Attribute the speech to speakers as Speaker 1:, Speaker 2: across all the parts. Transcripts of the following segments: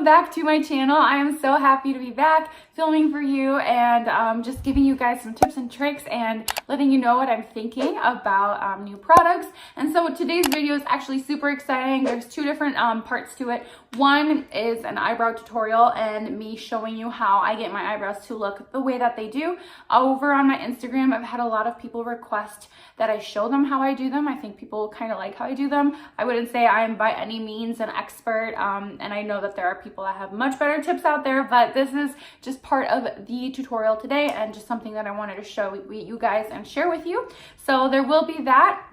Speaker 1: welcome back to my channel. I am so happy to be back filming for you and just giving you guys some tips and tricks and letting you know what I'm thinking about new products. And so today's video is actually super exciting. There's two different parts to it. One is an eyebrow tutorial and me showing you how I get my eyebrows to look the way that they do. Over on my Instagram, I've had a lot of people request that I show them how I do them. I think people kind of like how I do them. I wouldn't say I am by any means an expert, and I know that there are people that have much better tips out there, but this is just part of the tutorial today and just something that I wanted to show you guys and share with you. So there will be that.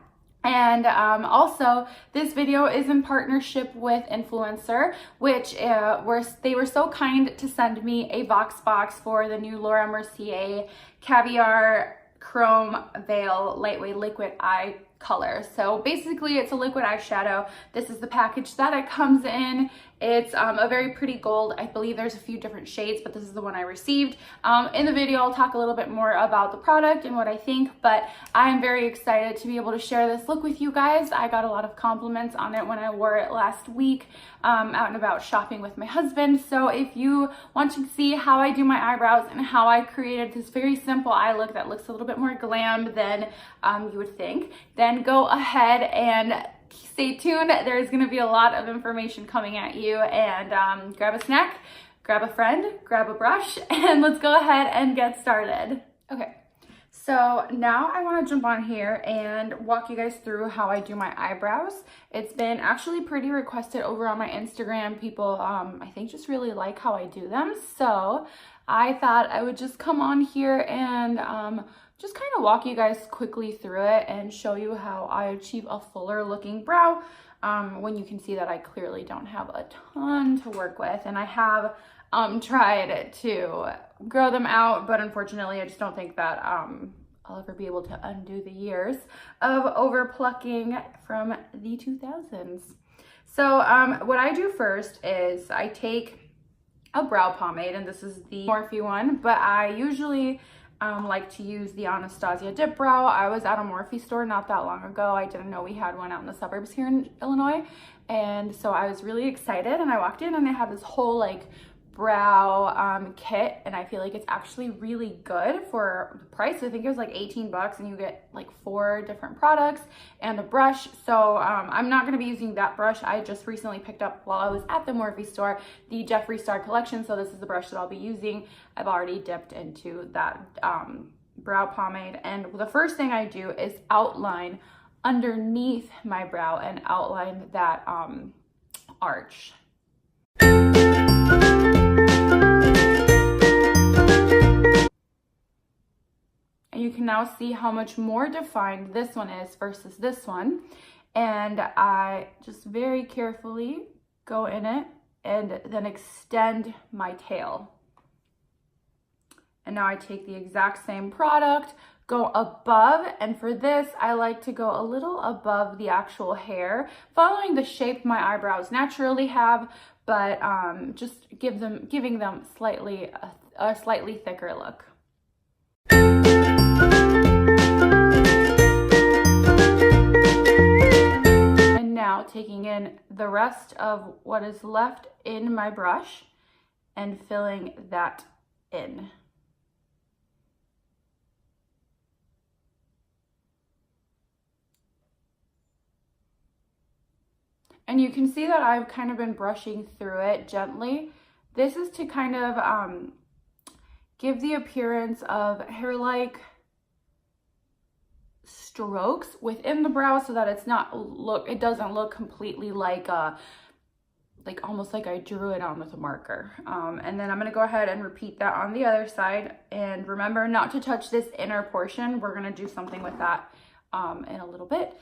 Speaker 1: And also, this video is in partnership with Influencer, which they were so kind to send me a box for the new Laura Mercier Caviar Chrome Veil Lightweight Liquid Eye color. So basically it's a liquid eyeshadow. This is the package that it comes in. It's a very pretty gold. I believe there's a few different shades, but this is the one I received. In the video, I'll talk a little bit more about the product and what I think, but I'm very excited to be able to share this look with you guys. I got a lot of compliments on it when I wore it last week out and about shopping with my husband. So if you want to see how I do my eyebrows and how I created this very simple eye look that looks a little bit more glam than you would think, then go ahead and stay tuned. There's going to be a lot of information coming at you, and grab a snack, grab a friend, grab a brush, and let's go ahead and get started. Okay, so now I want to jump on here and walk you guys through how I do my eyebrows. It's been actually pretty requested over on my Instagram. People, I think, just really like how I do them. So I thought I would just come on here and just kind of walk you guys quickly through it and show you how I achieve a fuller looking brow when you can see that I clearly don't have a ton to work with. And I have tried to grow them out, but unfortunately I just don't think that I'll ever be able to undo the years of over plucking from the 2000s. So what I do first is I take a brow pomade, and this is the Morphe one, but I usually like to use the Anastasia Dip Brow. I was at a Morphe store not that long ago. I didn't know we had one out in the suburbs here in Illinois. And so I was really excited, and I walked in and they had this whole like brow kit, and I feel like it's actually really good for the price. I think it was like 18 bucks and you get like 4 different products and a brush. So I'm not going to be using that brush. I just recently picked up, while I was at the Morphe store, the Jeffree Star collection. So this is the brush that I'll be using. I've already dipped into that brow pomade, and the first thing I do is outline underneath my brow and outline that arch. And you can now see how much more defined this one is versus this one. And I just very carefully go in it and then extend my tail. And now I take the exact same product, go above, and for this I like to go a little above the actual hair, following the shape my eyebrows naturally have, but just giving them a slightly thicker look. And now taking in the rest of what is left in my brush and filling that in. And you can see that I've kind of been brushing through it gently. This is to kind of give the appearance of hair-like strokes within the brow, so that it doesn't look completely like almost like I drew it on with a marker. And then I'm gonna go ahead and repeat that on the other side. And remember not to touch this inner portion. We're gonna do something with that in a little bit.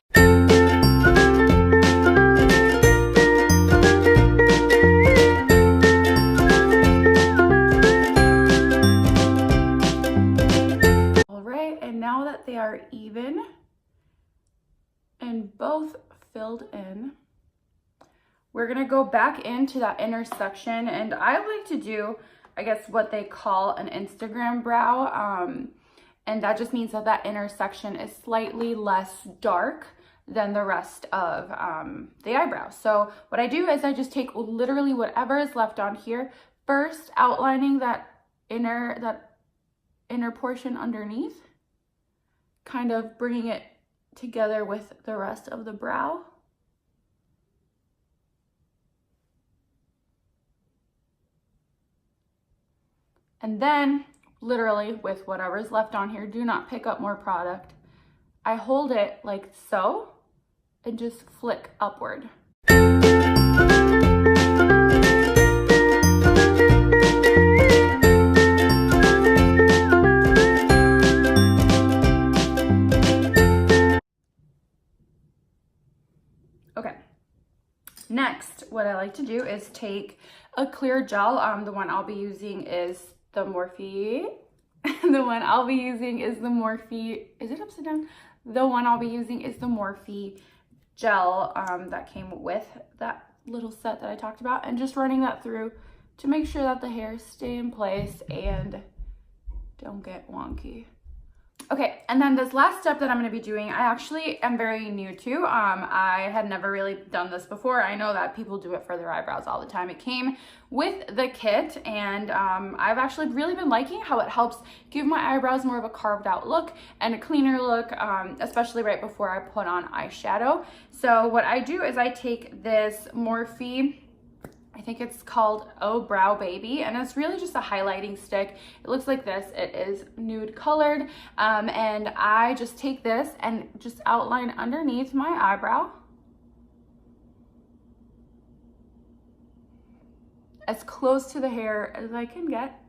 Speaker 1: Now that they are even and both filled in, we're gonna go back into that intersection, and I like to do, I guess, what they call an Instagram brow, and that just means that that intersection is slightly less dark than the rest of the eyebrow. So what I do is I just take literally whatever is left on here, first outlining that inner portion underneath, kind of bringing it together with the rest of the brow. And then literally with whatever's left on here, do not pick up more product. I hold it like so and just flick upward. Okay, next, what I like to do is take a clear gel. The one I'll be using is the Morphe. The one I'll be using is the Morphe. Is it upside down? The one I'll be using is the Morphe gel that came with that little set that I talked about, and just running that through to make sure that the hairs stay in place and don't get wonky. Okay, and then this last step that I'm going to be doing, I actually am very new to. I had never really done this before. I know that people do it for their eyebrows all the time. It came with the kit, and I've actually really been liking how it helps give my eyebrows more of a carved out look and a cleaner look, especially right before I put on eyeshadow. So what I do is I take this Morphe, I think it's called Oh Brow Baby, and it's really just a highlighting stick. It looks like this. It is nude colored, and I just take this and just outline underneath my eyebrow as close to the hair as I can get.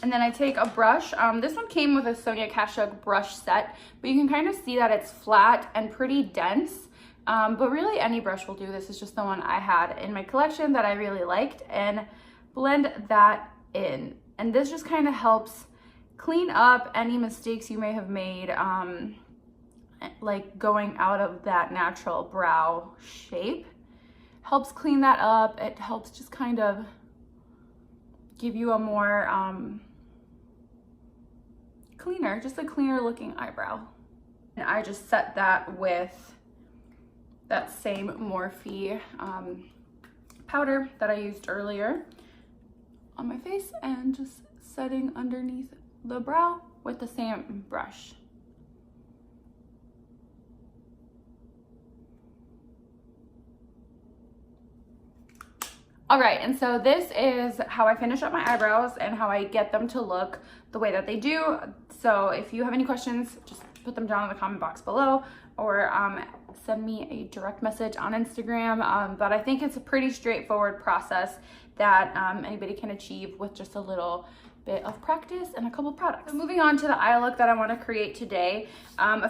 Speaker 1: And then I take a brush. This one came with a Sonia Kashuk brush set, but you can kind of see that it's flat and pretty dense. But really any brush will do. This is just the one I had in my collection that I really liked, and blend that in. And this just kind of helps clean up any mistakes you may have made, like going out of that natural brow shape. Helps clean that up. It helps just kind of give you a more just a cleaner looking eyebrow. And I just set that with that same Morphe powder that I used earlier on my face, and just setting underneath the brow with the same brush. All right, and so this is how I finish up my eyebrows and how I get them to look the way that they do. So if you have any questions, just put them down in the comment box below, or send me a direct message on Instagram. But I think it's a pretty straightforward process that anybody can achieve with just a little bit of practice and a couple products. So moving on to the eye look that I want to create today. I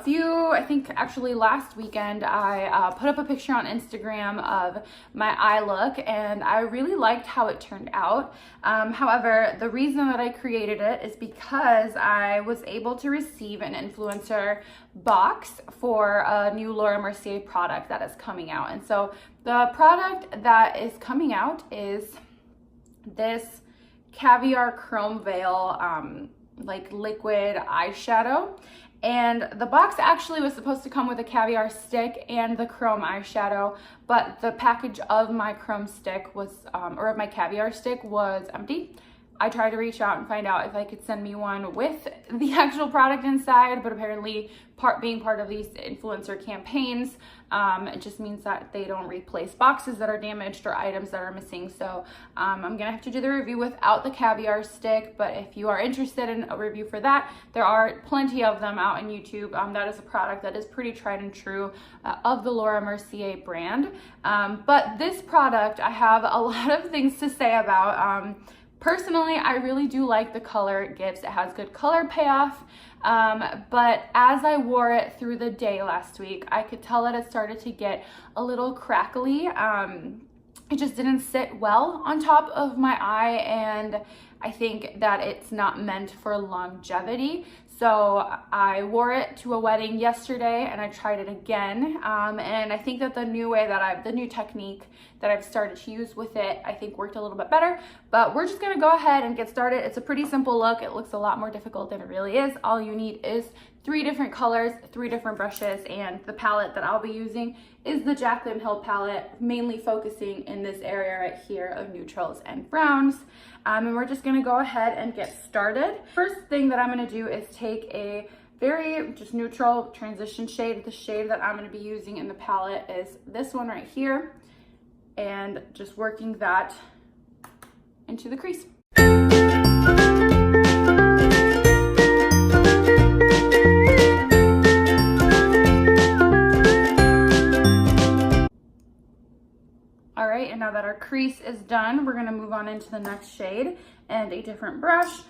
Speaker 1: think actually last weekend, I put up a picture on Instagram of my eye look, and I really liked how it turned out. However, the reason that I created it is because I was able to receive an influencer box for a new Laura Mercier product that is coming out. And so the product that is coming out is this Caviar Chrome Veil like liquid eyeshadow, and the box actually was supposed to come with a Caviar stick and the chrome eyeshadow, but the package of my chrome stick was or of my Caviar stick was empty. I tried to reach out and find out if I could send me one with the actual product inside, but apparently being part of these influencer campaigns, it just means that they don't replace boxes that are damaged or items that are missing. So I'm gonna have to do the review without the Caviar stick, but if you are interested in a review for that, there are plenty of them out on YouTube. That is a product that is pretty tried and true of the Laura Mercier brand. But this product, I have a lot of things to say about. Personally, I really do like the color it gives. It has good color payoff, but as I wore it through the day last week, I could tell that it started to get a little crackly. It just didn't sit well on top of my eye, and I think that it's not meant for longevity. So I wore it to a wedding yesterday and I tried it again. And I think that the new technique that I've started to use with it, I think worked a little bit better. But we're just gonna go ahead and get started. It's a pretty simple look. It looks a lot more difficult than it really is. All you need is 3 different colors, 3 different brushes, and the palette that I'll be using is the Jaclyn Hill palette, mainly focusing in this area right here of neutrals and browns. And we're just gonna go ahead and get started. First thing that I'm gonna do is take a very just neutral transition shade. The shade that I'm gonna be using in the palette is this one right here, and just working that into the crease. All right, and now that our crease is done, we're gonna move on into the next shade and a different brush.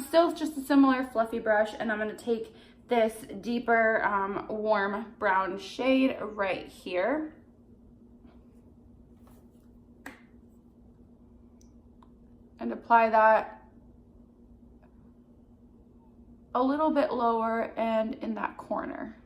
Speaker 1: Still just a similar fluffy brush, and I'm gonna take this deeper warm brown shade right here. And apply that a little bit lower and in that corner.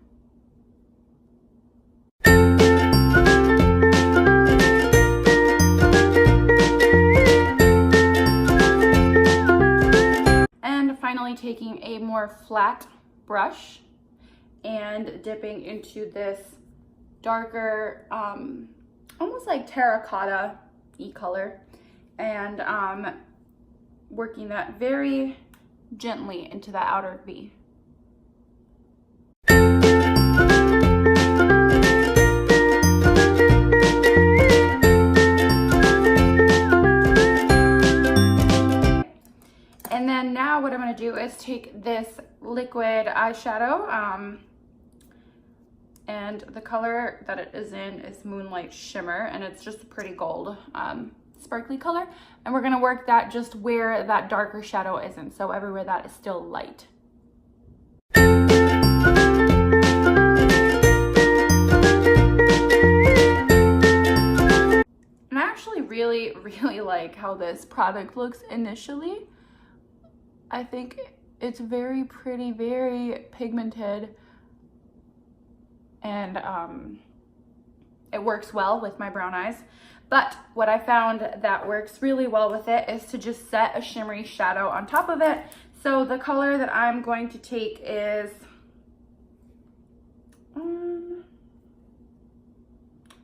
Speaker 1: Finally, taking a more flat brush and dipping into this darker, almost like terracotta-y color, and working that very gently into that outer V. And then now what I'm going to do is take this liquid eyeshadow, and the color that it is in is Moonlight Shimmer, and it's just a pretty gold sparkly color, and we're going to work that just where that darker shadow isn't, so everywhere that is still light. And I actually really like how this product looks initially. I think it's very pretty, very pigmented, and it works well with my brown eyes. But what I found that works really well with it is to just set a shimmery shadow on top of it. So the color that I'm going to take is,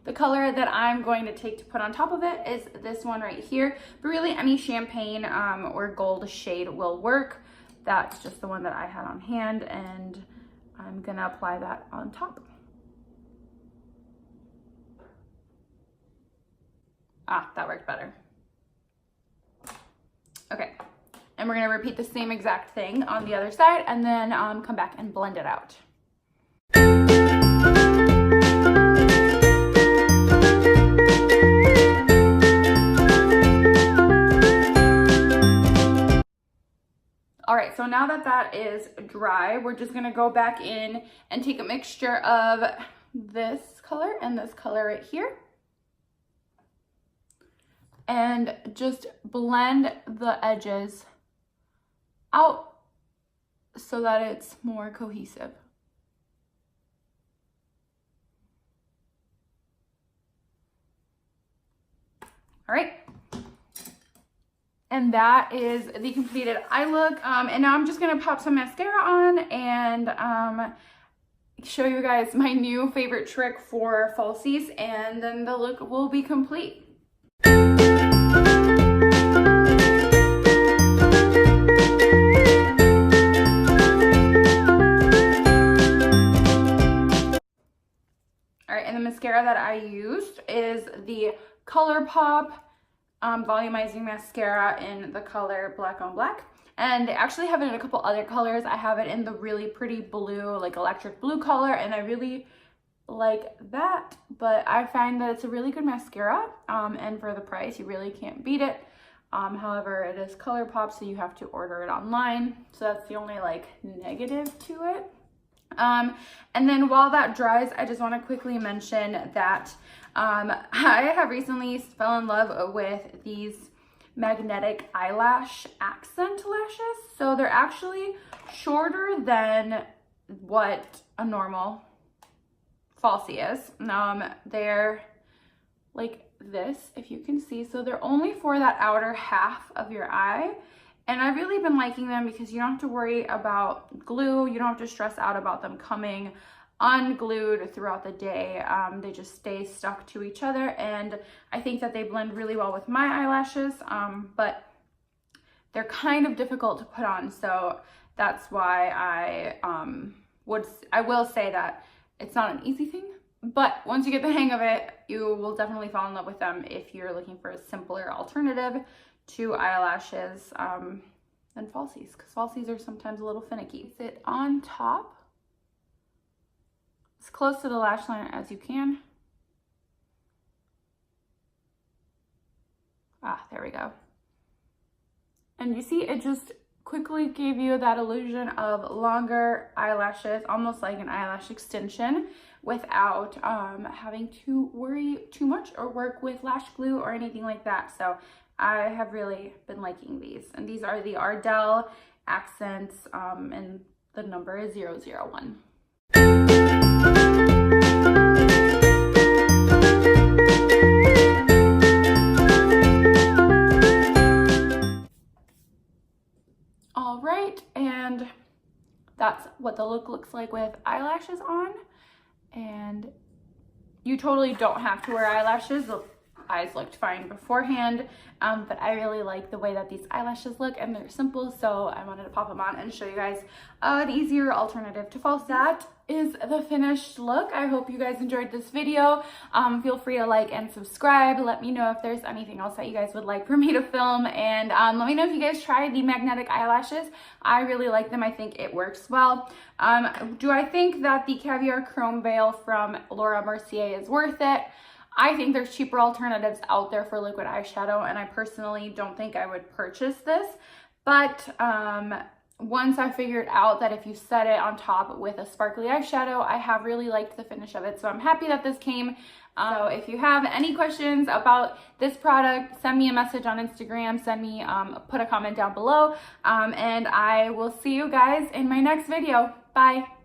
Speaker 1: the color that I'm going to take to put on top of it is this one right here. But really any champagne or gold shade will work. That's just the one that I had on hand, and I'm gonna apply that on top. Ah, that worked better. Okay, and we're gonna repeat the same exact thing on the other side, and then come back and blend it out. All right, so now that that is dry, we're just gonna go back in and take a mixture of this color and this color right here, and just blend the edges out so that it's more cohesive. All right. And that is the completed eye look. And now I'm just gonna pop some mascara on and show you guys my new favorite trick for falsies, and then the look will be complete. All right, and the mascara that I used is the ColourPop volumizing mascara in the color Black on Black, and they actually have it in a couple other colors. I have it in the really pretty blue, like electric blue color, and I really like that. But I find that it's a really good mascara, and for the price you really can't beat it. However, it is ColourPop, so you have to order it online, so that's the only like negative to it. And then while that dries, I just want to quickly mention that I have recently fell in love with these magnetic eyelash accent lashes. So they're actually shorter than what a normal falsie is. They're like this, if you can see. So they're only for that outer half of your eye. And I've really been liking them because you don't have to worry about glue. You don't have to stress out about them coming unglued throughout the day. They just stay stuck to each other, and I think that they blend really well with my eyelashes, but they're kind of difficult to put on. So that's why I will say that it's not an easy thing, but once you get the hang of it, you will definitely fall in love with them if you're looking for a simpler alternative to eyelashes than falsies, because falsies are sometimes a little finicky. Sit on top as close to the lash line as you can. There we go. And you see, it just quickly gave you that illusion of longer eyelashes, almost like an eyelash extension, without having to worry too much or work with lash glue or anything like that. So I have really been liking these. And these are the Ardell accents, and the number is 001. All right, and that's what the look looks like with eyelashes on. And you totally don't have to wear eyelashes. The eyes looked fine beforehand, but I really like the way that these eyelashes look, and they're simple, so I wanted to pop them on and show you guys an easier alternative to false. That is the finished look. I hope you guys enjoyed this video. Feel free to like and subscribe. Let me know if there's anything else that you guys would like for me to film, and let me know if you guys tried the magnetic eyelashes. I really like them. I think it works well. Do I think that the Caviar Chrome Veil from Laura Mercier is worth it? I think there's cheaper alternatives out there for liquid eyeshadow, and I personally don't think I would purchase this. But once I figured out that if you set it on top with a sparkly eyeshadow, I have really liked the finish of it. So I'm happy that this came. So if you have any questions about this product, send me a message on Instagram, put a comment down below, and I will see you guys in my next video. Bye.